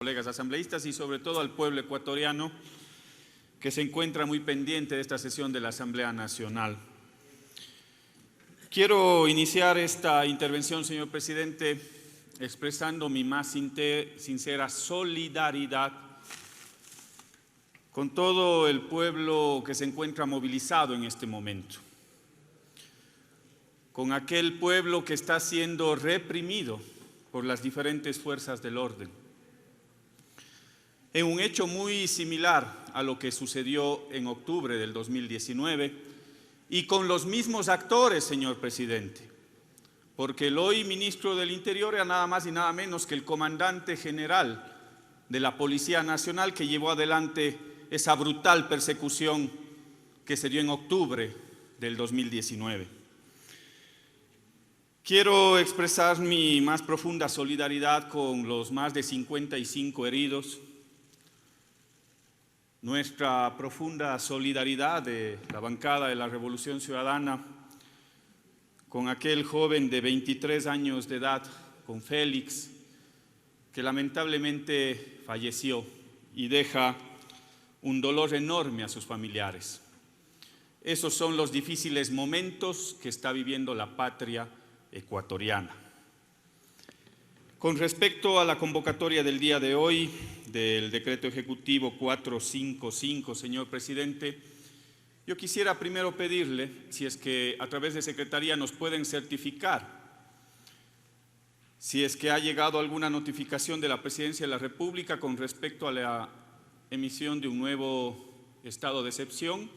Colegas asambleístas y sobre todo al pueblo ecuatoriano que se encuentra muy pendiente de esta sesión de la Asamblea Nacional. Quiero iniciar esta intervención, señor presidente, expresando mi más sincera solidaridad con todo el pueblo que se encuentra movilizado en este momento, con aquel pueblo que está siendo reprimido por las diferentes fuerzas del orden, en un hecho muy similar a lo que sucedió en octubre del 2019 y con los mismos actores, señor presidente, porque el hoy ministro del Interior era nada más y nada menos que el comandante general de la Policía Nacional que llevó adelante esa brutal persecución que se dio en octubre del 2019. Quiero expresar mi más profunda solidaridad con los más de 55 heridos, nuestra profunda solidaridad de la bancada de la Revolución Ciudadana con aquel joven de 23 años de edad, con Félix, que lamentablemente falleció y deja un dolor enorme a sus familiares. Esos son los difíciles momentos que está viviendo la patria ecuatoriana. Con respecto a la convocatoria del día de hoy, del decreto ejecutivo 455, señor presidente, yo quisiera primero pedirle, si es que a través de Secretaría nos pueden certificar, si es que ha llegado alguna notificación de la Presidencia de la República con respecto a la emisión de un nuevo estado de excepción,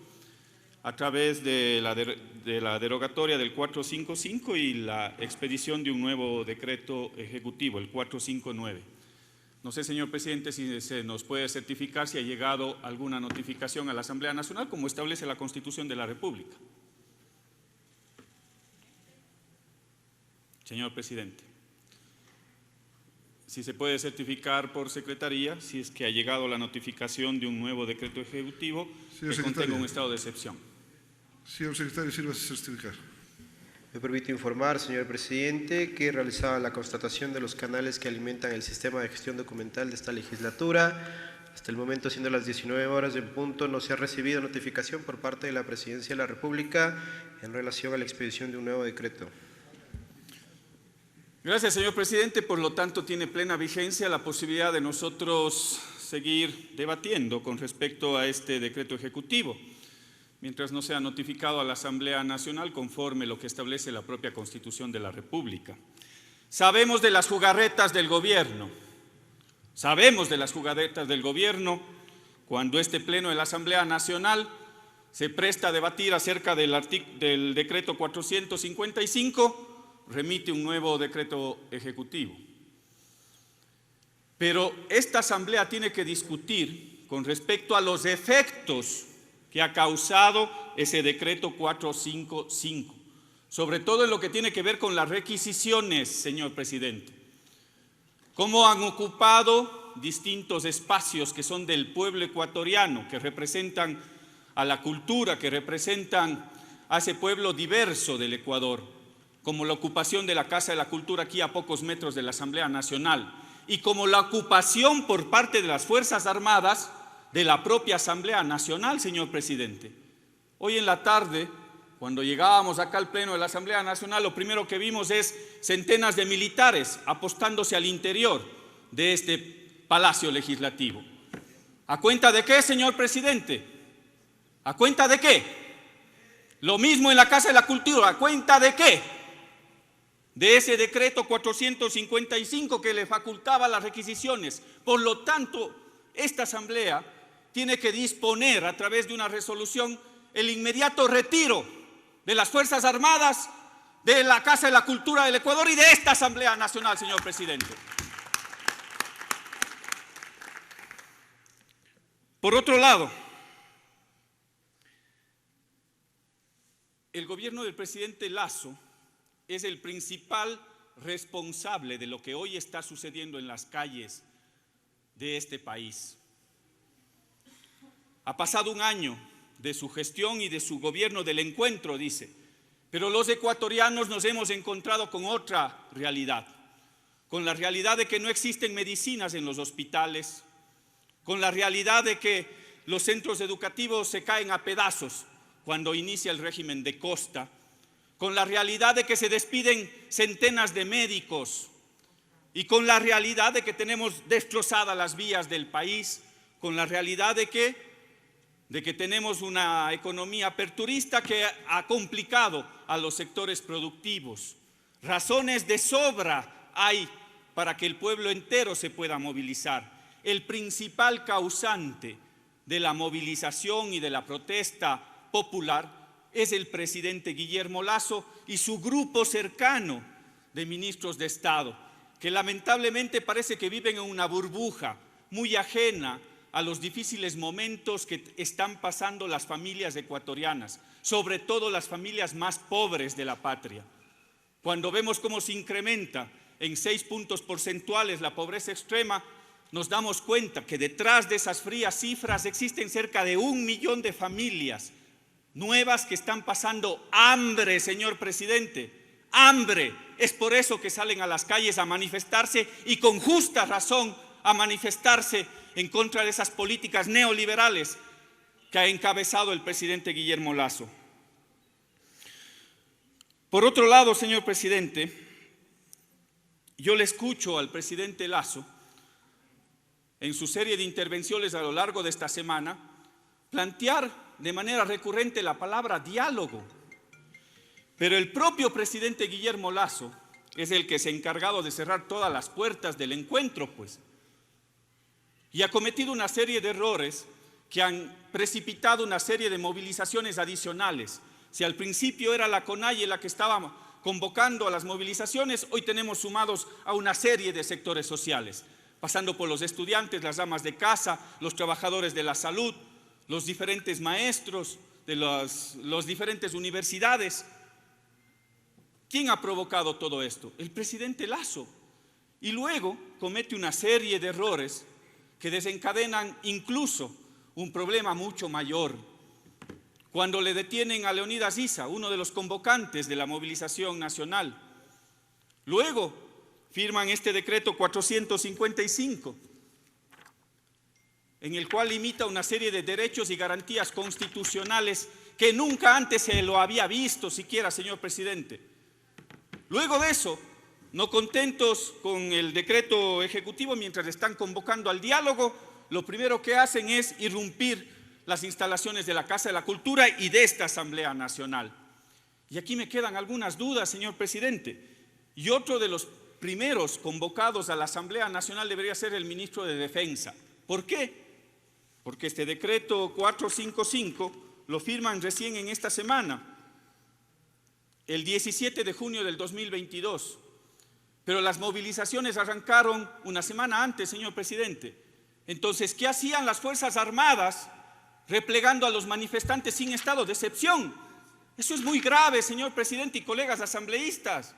a través de la derogatoria del 455 y la expedición de un nuevo decreto ejecutivo, el 459. No sé, señor presidente, si se nos puede certificar si ha llegado alguna notificación a la Asamblea Nacional, como establece la Constitución de la República. Señor presidente, si se puede certificar por Secretaría, si es que ha llegado la notificación de un nuevo decreto ejecutivo que contenga un estado de excepción. Señor secretario, sírvase a certificar. Me permite informar, señor presidente, que realizada la constatación de los canales que alimentan el sistema de gestión documental de esta legislatura. Hasta el momento, siendo las 19 horas en punto, no se ha recibido notificación por parte de la Presidencia de la República en relación a la expedición de un nuevo decreto. Gracias, señor presidente. Por lo tanto, tiene plena vigencia la posibilidad de nosotros seguir debatiendo con respecto a este decreto ejecutivo, mientras no sea notificado a la Asamblea Nacional conforme lo que establece la propia Constitución de la República. Sabemos de las jugarretas del gobierno, cuando este pleno de la Asamblea Nacional se presta a debatir acerca del decreto 455, remite un nuevo decreto ejecutivo. Pero esta Asamblea tiene que discutir con respecto a los efectos que ha causado ese decreto 455, sobre todo en lo que tiene que ver con las requisiciones, señor presidente. Cómo han ocupado distintos espacios que son del pueblo ecuatoriano, que representan a la cultura, que representan a ese pueblo diverso del Ecuador, como la ocupación de la Casa de la Cultura aquí a pocos metros de la Asamblea Nacional, y como la ocupación por parte de las Fuerzas Armadas de la propia Asamblea Nacional, señor presidente. Hoy en la tarde, cuando llegábamos acá al pleno de la Asamblea Nacional, lo primero que vimos es centenas de militares apostándose al interior de este Palacio Legislativo. ¿A cuenta de qué, señor presidente? ¿A cuenta de qué? Lo mismo en la Casa de la Cultura. ¿A cuenta de qué? De ese decreto 455 que le facultaba las requisiciones. Por lo tanto, esta Asamblea tiene que disponer a través de una resolución el inmediato retiro de las Fuerzas Armadas, de la Casa de la Cultura del Ecuador y de esta Asamblea Nacional, señor presidente. Por otro lado, el gobierno del presidente Lasso es el principal responsable de lo que hoy está sucediendo en las calles de este país. Ha pasado un año de su gestión y de su gobierno del encuentro, dice, pero los ecuatorianos nos hemos encontrado con otra realidad, con la realidad de que no existen medicinas en los hospitales, con la realidad de que los centros educativos se caen a pedazos cuando inicia el régimen de Costa, con la realidad de que se despiden centenas de médicos y con la realidad de que tenemos destrozadas las vías del país, con la realidad de que tenemos una economía aperturista que ha complicado a los sectores productivos. Razones de sobra hay para que el pueblo entero se pueda movilizar. El principal causante de la movilización y de la protesta popular es el presidente Guillermo Lasso y su grupo cercano de ministros de Estado, que lamentablemente parece que viven en una burbuja muy ajena a los difíciles momentos que están pasando las familias ecuatorianas, sobre todo las familias más pobres de la patria. Cuando vemos cómo se incrementa en 6 puntos porcentuales la pobreza extrema, nos damos cuenta que detrás de esas frías cifras existen cerca de 1 millón de familias nuevas que están pasando hambre, señor presidente, hambre. Es por eso que salen a las calles a manifestarse y con justa razón a manifestarse en contra de esas políticas neoliberales que ha encabezado el presidente Guillermo Lasso. Por otro lado, señor presidente, yo le escucho al presidente Lasso en su serie de intervenciones a lo largo de esta semana plantear de manera recurrente la palabra diálogo. Pero el propio presidente Guillermo Lasso es el que se ha encargado de cerrar todas las puertas del encuentro, pues, y ha cometido una serie de errores que han precipitado una serie de movilizaciones adicionales. Si al principio era la CONAIE la que estaba convocando a las movilizaciones, hoy tenemos sumados a una serie de sectores sociales, pasando por los estudiantes, las amas de casa, los trabajadores de la salud, los diferentes maestros de las diferentes universidades. ¿Quién ha provocado todo esto? El presidente Lasso. Y luego comete una serie de errores que desencadenan incluso un problema mucho mayor. Cuando le detienen a Leonidas Issa, uno de los convocantes de la movilización nacional. Luego firman este decreto 455, en el cual limita una serie de derechos y garantías constitucionales que nunca antes se lo había visto siquiera, señor presidente. Luego de eso, no contentos con el decreto ejecutivo, mientras están convocando al diálogo, lo primero que hacen es irrumpir las instalaciones de la Casa de la Cultura y de esta Asamblea Nacional. Y aquí me quedan algunas dudas, señor presidente. Y otro de los primeros convocados a la Asamblea Nacional debería ser el ministro de Defensa. ¿Por qué? Porque este decreto 455 lo firman recién en esta semana, el 17 de junio del 2022. Pero las movilizaciones arrancaron una semana antes, señor presidente. Entonces, ¿qué hacían las Fuerzas Armadas replegando a los manifestantes sin estado de excepción? Eso es muy grave, señor presidente y colegas asambleístas.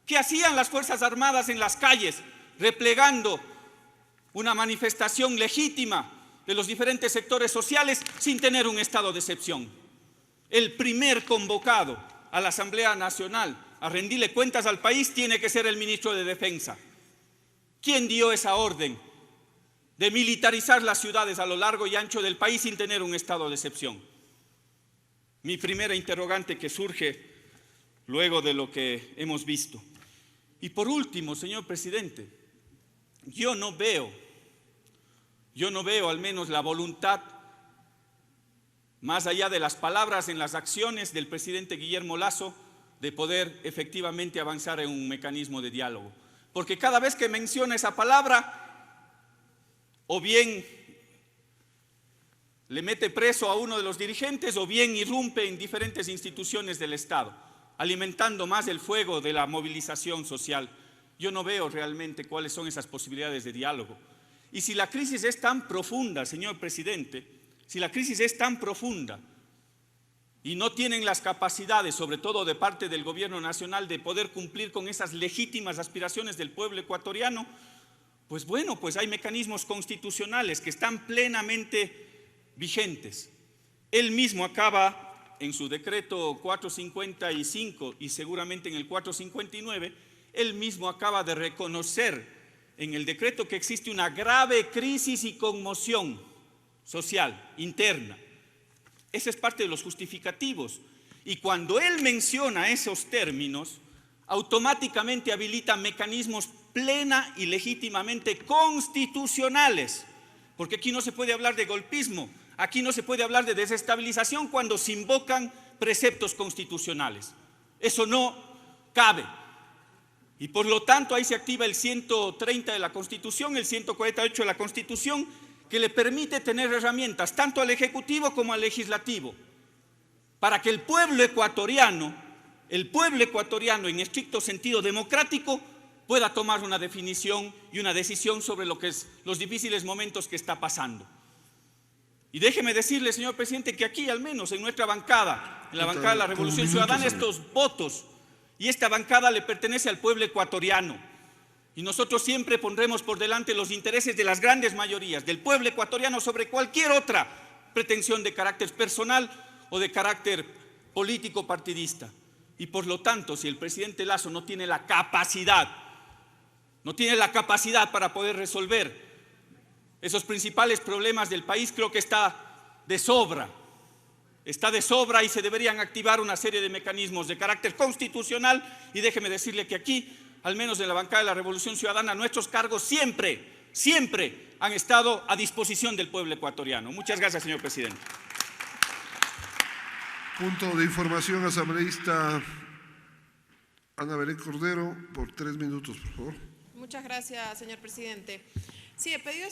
¿Qué hacían las Fuerzas Armadas en las calles replegando una manifestación legítima de los diferentes sectores sociales sin tener un estado de excepción? El primer convocado a la Asamblea Nacional a rendirle cuentas al país tiene que ser el ministro de Defensa. ¿Quién dio esa orden de militarizar las ciudades a lo largo y ancho del país sin tener un estado de excepción? Mi primera interrogante que surge luego de lo que hemos visto. Y por último, señor presidente, yo no veo al menos la voluntad, más allá de las palabras, en las acciones del presidente Guillermo Lasso, de poder efectivamente avanzar en un mecanismo de diálogo. Porque cada vez que menciona esa palabra, o bien le mete preso a uno de los dirigentes, o bien irrumpe en diferentes instituciones del Estado, alimentando más el fuego de la movilización social. Yo no veo realmente cuáles son esas posibilidades de diálogo. Y si la crisis es tan profunda, señor presidente, si la crisis es tan profunda y no tienen las capacidades, sobre todo de parte del gobierno nacional, de poder cumplir con esas legítimas aspiraciones del pueblo ecuatoriano, pues bueno, pues hay mecanismos constitucionales que están plenamente vigentes. Él mismo acaba en su decreto 455 y seguramente en el 459 él mismo acaba de reconocer en el decreto que existe una grave crisis y conmoción social interna. Ese es parte de los justificativos. Y cuando él menciona esos términos, automáticamente habilita mecanismos plena y legítimamente constitucionales. Porque aquí no se puede hablar de golpismo, aquí no se puede hablar de desestabilización cuando se invocan preceptos constitucionales. Eso no cabe. Y por lo tanto ahí se activa el 130 de la Constitución, el 148 de la Constitución, que le permite tener herramientas tanto al Ejecutivo como al Legislativo, para que el pueblo ecuatoriano en estricto sentido democrático, pueda tomar una definición y una decisión sobre lo que es los difíciles momentos que está pasando. Y déjeme decirle, señor presidente, que aquí, al menos en nuestra bancada, en la bancada de la Revolución Ciudadana, estos votos y esta bancada le pertenece al pueblo ecuatoriano. Y nosotros siempre pondremos por delante los intereses de las grandes mayorías, del pueblo ecuatoriano, sobre cualquier otra pretensión de carácter personal o de carácter político partidista. Y por lo tanto, si el presidente Lasso no tiene la capacidad para poder resolver esos principales problemas del país, creo que está de sobra y se deberían activar una serie de mecanismos de carácter constitucional. Y déjeme decirle que aquí, al menos en la bancada de la Revolución Ciudadana, nuestros cargos siempre han estado a disposición del pueblo ecuatoriano. Muchas gracias, señor presidente. Punto de información, asambleísta Ana Belén Cordero, por 3 minutos, por favor. Muchas gracias, señor presidente. Sí, he pedido